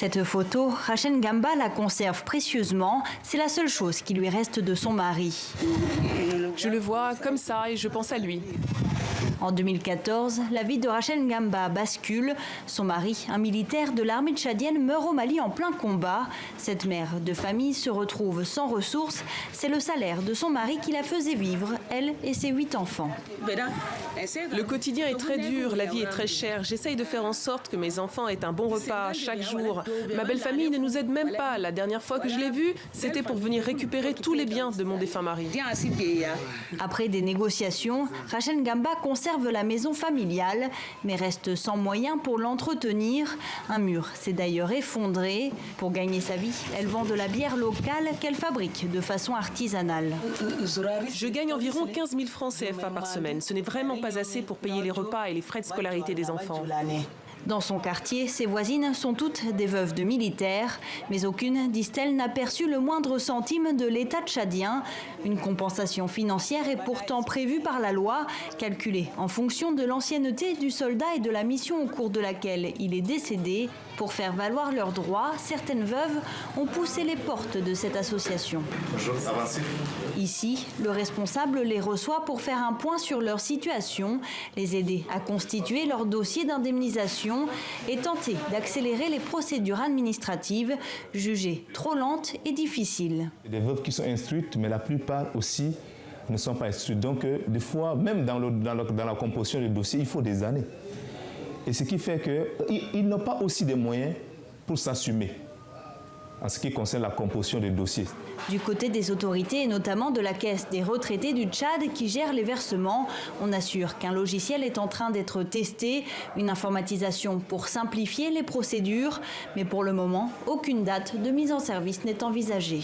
Cette photo, Rachel Ngamba la conserve précieusement. C'est la seule chose qui lui reste de son mari. Je le vois comme ça et je pense à lui. En 2014, la vie de Rachel Ngamba bascule. Son mari, un militaire de l'armée tchadienne, meurt au Mali en plein combat. Cette mère de famille se retrouve sans ressources. C'est le salaire de son mari qui la faisait vivre, elle et ses 8 enfants. Le quotidien est très dur, la vie est très chère. J'essaye de faire en sorte que mes enfants aient un bon repas chaque jour. Ma belle famille ne nous aide même pas. La dernière fois que je l'ai vue, c'était pour venir récupérer tous les biens de mon défunt mari. Après des négociations, Rachel Ngamba conserve la maison familiale, mais reste sans moyens pour l'entretenir. Un mur s'est d'ailleurs effondré. Pour gagner sa vie, elle vend de la bière locale qu'elle fabrique de façon artisanale. Je gagne environ 15 000 francs CFA par semaine. Ce n'est vraiment pas assez pour payer les repas et les frais de scolarité des enfants. Dans son quartier, ses voisines sont toutes des veuves de militaires, mais aucune, disent-elles, n'a perçu le moindre centime de l'État tchadien. Une compensation financière est pourtant prévue par la loi, calculée en fonction de l'ancienneté du soldat et de la mission au cours de laquelle il est décédé. Pour faire valoir leurs droits, certaines veuves ont poussé les portes de cette association. Bonjour, avancez. Ici, le responsable les reçoit pour faire un point sur leur situation, les aider à constituer leur dossier d'indemnisation et tenter d'accélérer les procédures administratives jugées trop lentes et difficiles. Des veuves qui sont instruites, mais la plupart aussi ne sont pas instruites. Donc, des fois, même dans la composition du dossier, il faut des années. Et ce qui fait qu'ils n'ont pas aussi des moyens pour s'assumer en ce qui concerne la composition des dossiers. Du côté des autorités et notamment de la Caisse des retraités du Tchad qui gère les versements, on assure qu'un logiciel est en train d'être testé, une informatisation pour simplifier les procédures, mais pour le moment, aucune date de mise en service n'est envisagée.